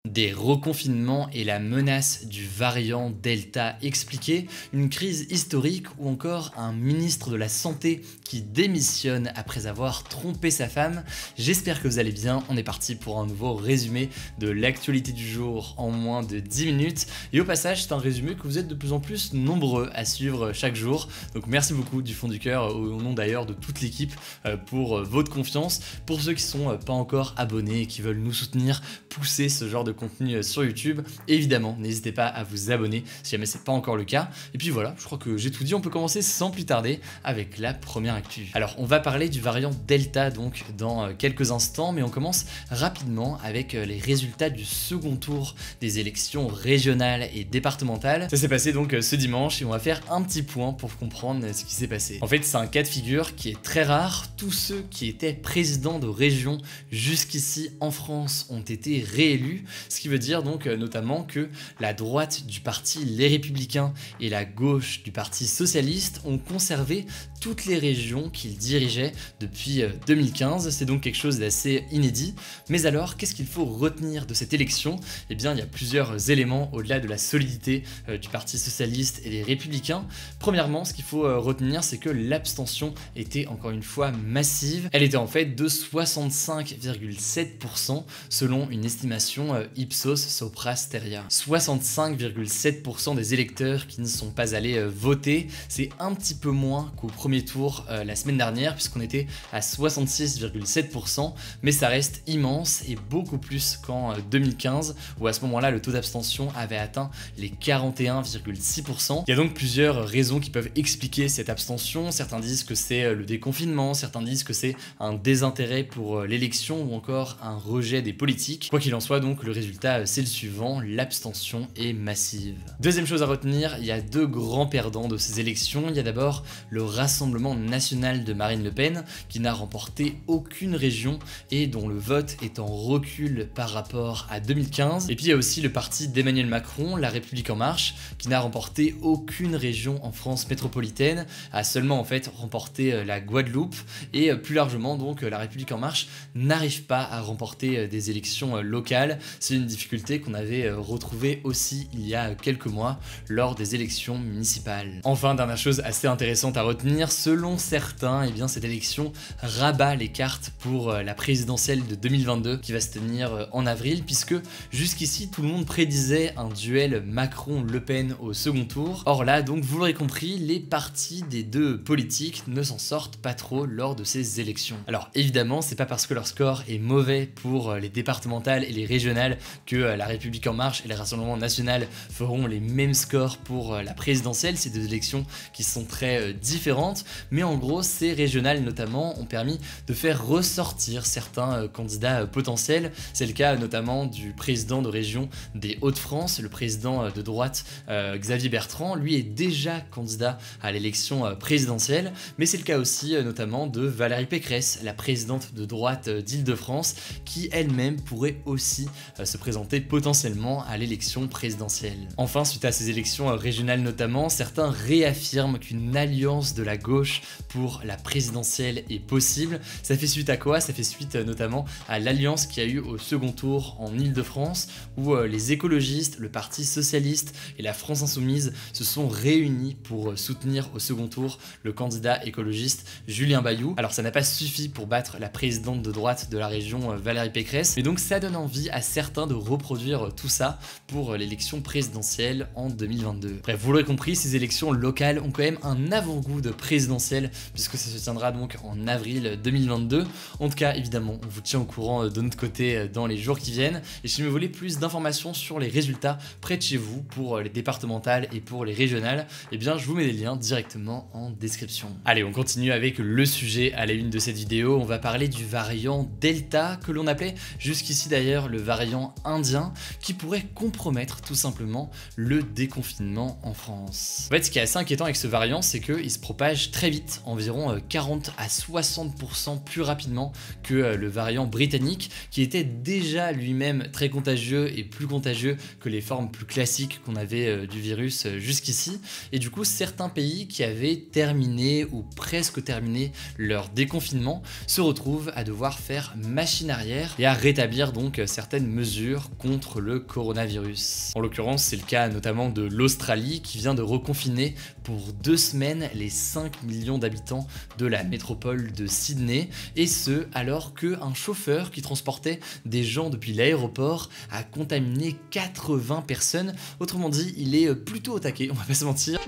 Des reconfinements et la menace du variant Delta expliquée, une crise historique ou encore un ministre de la Santé qui démissionne après avoir trompé sa femme. J'espère que vous allez bien, on est parti pour un nouveau résumé de l'actualité du jour en moins de 10 minutes. Et au passage, c'est un résumé que vous êtes de plus en plus nombreux à suivre chaque jour. Donc merci beaucoup du fond du cœur, au nom d'ailleurs de toute l'équipe, pour votre confiance. Pour ceux qui ne sont pas encore abonnés et qui veulent nous soutenir, pousser ce genre de contenu sur YouTube, évidemment n'hésitez pas à vous abonner si jamais c'est pas encore le cas. Et puis voilà, je crois que j'ai tout dit, on peut commencer sans plus tarder avec la première actu. Alors on va parler du variant Delta donc dans quelques instants, mais on commence rapidement avec les résultats du second tour des élections régionales et départementales. Ça s'est passé donc ce dimanche et on va faire un petit point pour comprendre ce qui s'est passé. En fait c'est un cas de figure qui est très rare, tous ceux qui étaient présidents de région jusqu'ici en France ont été réélus, ce qui veut dire donc notamment que la droite du parti Les Républicains et la gauche du parti Socialiste ont conservé toutes les régions qu'ils dirigeaient depuis 2015. C'est donc quelque chose d'assez inédit. Mais alors, qu'est-ce qu'il faut retenir de cette élection? Eh bien, il y a plusieurs éléments au-delà de la solidité du parti Socialiste et des Républicains. Premièrement, ce qu'il faut retenir, c'est que l'abstention était encore une fois massive. Elle était en fait de 65,7% selon une estimation Ipsos Sopra Steria. 65,7% des électeurs qui ne sont pas allés voter, c'est un petit peu moins qu'au premier tour la semaine dernière puisqu'on était à 66,7%, mais ça reste immense et beaucoup plus qu'en 2015 où à ce moment-là le taux d'abstention avait atteint les 41,6%. Il y a donc plusieurs raisons qui peuvent expliquer cette abstention. Certains disent que c'est le déconfinement, certains disent que c'est un désintérêt pour l'élection ou encore un rejet des politiques. Quoi qu'il en soit, donc le résultat c'est le suivant, l'abstention est massive. Deuxième chose à retenir, il y a deux grands perdants de ces élections. Il y a d'abord le Rassemblement national de Marine Le Pen qui n'a remporté aucune région et dont le vote est en recul par rapport à 2015. Et puis il y a aussi le parti d'Emmanuel Macron, La République en Marche, qui n'a remporté aucune région en France métropolitaine, a seulement en fait remporté la Guadeloupe et plus largement donc La République en Marche n'arrive pas à remporter des élections locales. C'est une difficulté qu'on avait retrouvée aussi il y a quelques mois lors des élections municipales. Enfin, dernière chose assez intéressante à retenir, selon certains, eh bien, cette élection rabat les cartes pour la présidentielle de 2022 qui va se tenir en avril, puisque jusqu'ici tout le monde prédisait un duel Macron-Le Pen au second tour. Or là, donc vous l'aurez compris, les partis des deux politiques ne s'en sortent pas trop lors de ces élections. Alors évidemment, c'est pas parce que leur score est mauvais pour les départementales et les régionales que La République en Marche et le Rassemblement national feront les mêmes scores pour la présidentielle. C'est deux élections qui sont très différentes, mais en gros ces régionales notamment ont permis de faire ressortir certains candidats potentiels. C'est le cas notamment du président de région des Hauts-de-France, le président de droite Xavier Bertrand. Lui est déjà candidat à l'élection présidentielle, mais c'est le cas aussi notamment de Valérie Pécresse, la présidente de droite d'Île-de-France, qui elle-même pourrait aussi se présenter potentiellement à l'élection présidentielle. Enfin, suite à ces élections régionales notamment, certains réaffirment qu'une alliance de la gauche pour la présidentielle est possible. Ça fait suite à quoi? Ça fait suite notamment à l'alliance qu'il y a eu au second tour en Île-de-France où les écologistes, le Parti Socialiste et la France Insoumise se sont réunis pour soutenir au second tour le candidat écologiste Julien Bayou. Alors ça n'a pas suffi pour battre la présidente de droite de la région Valérie Pécresse, mais donc ça donne envie à certains de reproduire tout ça pour l'élection présidentielle en 2022. Bref, vous l'aurez compris, ces élections locales ont quand même un avant-goût de présidentielle puisque ça se tiendra donc en avril 2022. En tout cas, évidemment, on vous tient au courant de notre côté dans les jours qui viennent. Et si vous voulez plus d'informations sur les résultats près de chez vous pour les départementales et pour les régionales, eh bien je vous mets les liens directement en description. Allez, on continue avec le sujet à la une de cette vidéo. On va parler du variant Delta que l'on appelait jusqu'ici d'ailleurs le variant indien qui pourrait compromettre tout simplement le déconfinement en France. En fait, ce qui est assez inquiétant avec ce variant, c'est qu'il se propage très vite, environ 40 à 60% plus rapidement que le variant britannique qui était déjà lui-même très contagieux et plus contagieux que les formes plus classiques qu'on avait du virus jusqu'ici. Et du coup, certains pays qui avaient terminé ou presque terminé leur déconfinement se retrouvent à devoir faire machine arrière et à rétablir donc certaines mesures mesures contre le coronavirus. En l'occurrence, c'est le cas notamment de l'Australie qui vient de reconfiner pour 2 semaines les 5 millions d'habitants de la métropole de Sydney, et ce alors qu'un chauffeur qui transportait des gens depuis l'aéroport a contaminé 80 personnes. Autrement dit, il est plutôt au taquet, on va pas se mentir.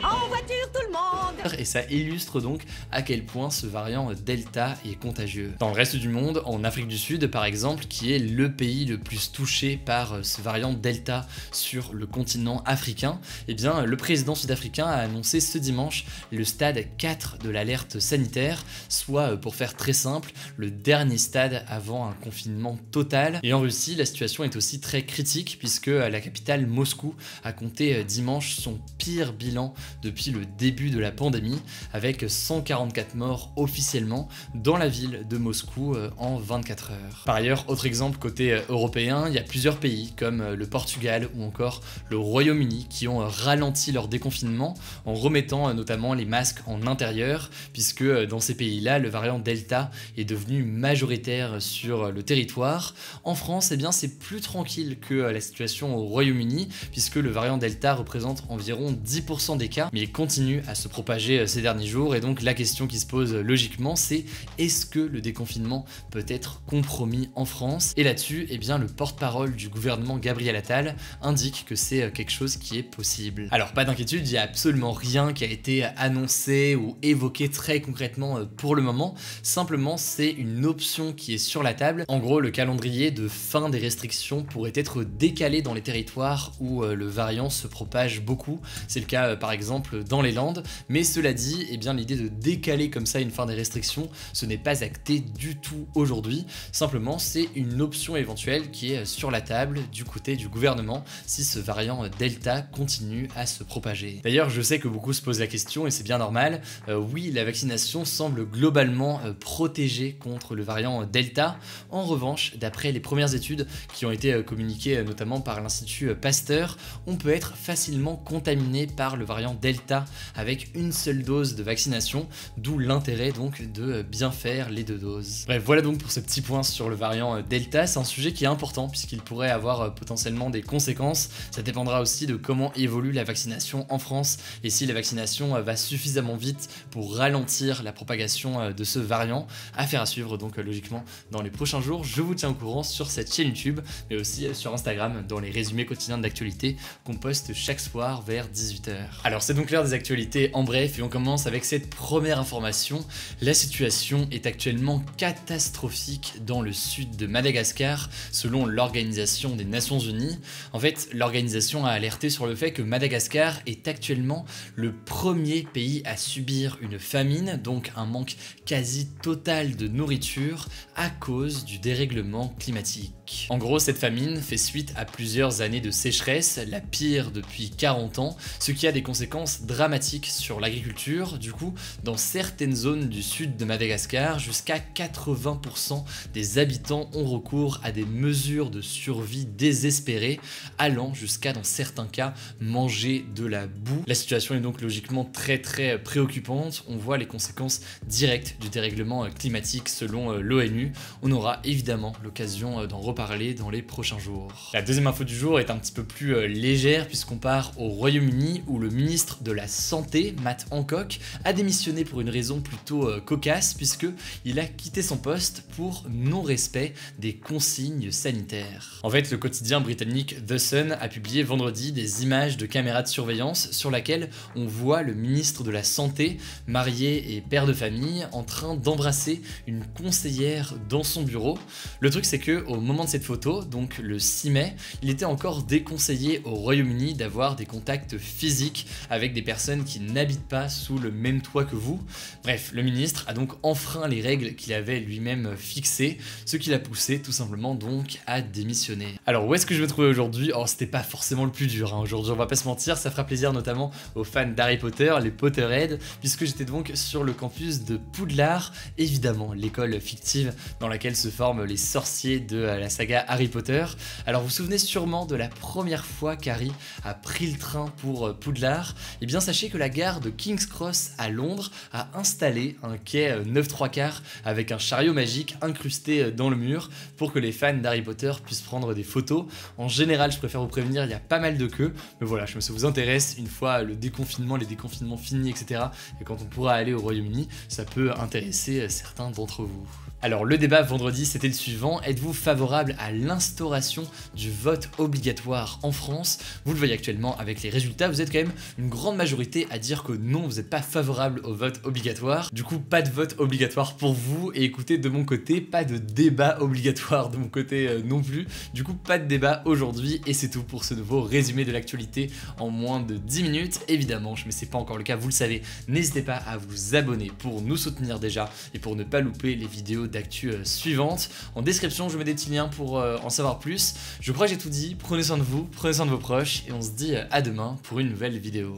En voiture tout le monde! Et ça illustre donc à quel point ce variant Delta est contagieux. Dans le reste du monde, en Afrique du Sud par exemple, qui est le pays le plus touché par ce variant Delta sur le continent africain, eh bien le président sud-africain a annoncé ce dimanche le stade 4 de l'alerte sanitaire, soit pour faire très simple, le dernier stade avant un confinement total. Et en Russie, la situation est aussi très critique puisque la capitale Moscou a compté dimanche son pire bilan depuis le début de la pandémie, avec 144 morts officiellement dans la ville de Moscou en 24 heures. Par ailleurs, autre exemple côté européen, il y a plusieurs pays comme le Portugal ou encore le Royaume-Uni qui ont ralenti leur déconfinement en remettant notamment les masques en intérieur, puisque dans ces pays-là, le variant Delta est devenu majoritaire sur le territoire. En France, eh bien, c'est plus tranquille que la situation au Royaume-Uni, puisque le variant Delta représente environ 10% des cas, mais il continue à se propager ces derniers jours, et donc la question qui se pose logiquement, c'est est-ce que le déconfinement peut être compromis en France? Et là-dessus, eh bien, le porte-parole du gouvernement Gabriel Attal indique que c'est quelque chose qui est possible. Alors pas d'inquiétude, il n'y a absolument rien qui a été annoncé ou évoqué très concrètement pour le moment, simplement c'est une option qui est sur la table. En gros, le calendrier de fin des restrictions pourrait être décalé dans les territoires où le variant se propage beaucoup. C'est le cas par exemple dans les Landes, mais cela dit, eh bien l'idée de décaler comme ça une fin des restrictions, ce n'est pas acté du tout aujourd'hui, simplement c'est une option éventuelle qui est sur la table du côté du gouvernement si ce variant Delta continue à se propager. D'ailleurs, je sais que beaucoup se posent la question et c'est bien normal, oui, la vaccination semble globalement protégée contre le variant Delta. En revanche, d'après les premières études qui ont été communiquées notamment par l'Institut Pasteur, on peut être facilement contaminé par le variant Delta avec une seule dose de vaccination, d'où l'intérêt donc de bien faire les 2 doses. Bref, voilà donc pour ce petit point sur le variant Delta. C'est un sujet qui est important puisqu'il pourrait avoir potentiellement des conséquences. Ça dépendra aussi de comment évolue la vaccination en France et si la vaccination va suffisamment vite pour ralentir la propagation de ce variant. Affaire à suivre donc logiquement dans les prochains jours. Je vous tiens au courant sur cette chaîne YouTube, mais aussi sur Instagram dans les résumés quotidiens d'actualité qu'on poste chaque soir vers 18 h. Alors c'est donc l'heure des actualités en bref et on commence avec cette première information. La situation est actuellement catastrophique dans le sud de Madagascar selon l'Organisation des Nations Unies. En fait, l'organisation a alerté sur le fait que Madagascar est actuellement le premier pays à subir une famine, donc un manque quasi total de nourriture à cause du dérèglement climatique. En gros, cette famine fait suite à plusieurs années de sécheresse, la pire depuis 40 ans, ce qui a des conséquences dramatiques sur l'agriculture. Du coup, dans certaines zones du sud de Madagascar, jusqu'à 80% des habitants ont recours à des mesures de survie désespérées, allant jusqu'à, dans certains cas, manger de la boue. La situation est donc logiquement très préoccupante. On voit les conséquences directes du dérèglement climatique selon l'ONU. On aura évidemment l'occasion d'en reparler dans les prochains jours. La deuxième info du jour est un petit peu plus légère puisqu'on part au Royaume-Uni où le ministre de la Santé, Matt Hancock, a démissionné pour une raison plutôt cocasse puisqu'il a quitté son poste pour non-respect des consignes sanitaires. En fait, le quotidien britannique The Sun a publié vendredi des images de caméras de surveillance sur laquelle on voit le ministre de la Santé, marié et père de famille, en train d'embrasser une conseillère dans son bureau. Le truc c'est que au moment de cette photo, donc le 6 mai, il était encore déconseillé au Royaume-Uni d'avoir des contacts physiques avec des personnes qui n'habitent pas sous le même toit que vous. Bref, le ministre a donc enfreint les règles qu'il avait lui-même fixées, ce qui l'a poussé tout simplement donc à démissionner. Alors où est-ce que je me trouvais aujourd'hui? Oh, c'était pas forcément le plus dur, hein. Aujourd'hui on va pas se mentir, ça fera plaisir notamment aux fans d'Harry Potter, les Potterheads, puisque j'étais donc sur le campus de Poudlard, évidemment l'école fictive dans laquelle se forment les sorciers de la saga Harry Potter. Alors vous vous souvenez sûrement de la première fois qu'Harry a pris le train pour Poudlard. Et bien sachez que la gare de King's Cross à Londres a installé un quai 9 3/4 avec un chariot magique incrusté dans le mur pour que les fans d'Harry Potter puissent prendre des photos. En général, je préfère vous prévenir, il y a pas mal de queues, mais voilà, ça vous intéresse, une fois les déconfinements finis, etc., et quand on pourra aller au Royaume-Uni, ça peut intéresser certains d'entre vous. Alors le débat vendredi, c'était le suivant: êtes-vous favorable à l'instauration du vote obligatoire en France? Vous le voyez actuellement avec les résultats, vous êtes quand même une grande majorité à dire que non, vous n'êtes pas favorable au vote obligatoire. Du coup, pas de vote obligatoire pour vous, et écoutez, de mon côté, pas de débat obligatoire de mon côté non plus. Du coup, pas de débat aujourd'hui, et c'est tout pour ce nouveau résumé de l'actualité en moins de 10 minutes. Évidemment, mais c'est pas encore le cas, vous le savez, n'hésitez pas à vous abonner pour nous soutenir déjà, et pour ne pas louper les vidéos d'actu suivantes. En description, je mets des petits liens pour en savoir plus. Je crois que j'ai tout dit, prenez soin de vous, prenez soin de vos proches, et on se dit à demain pour une nouvelle vidéo.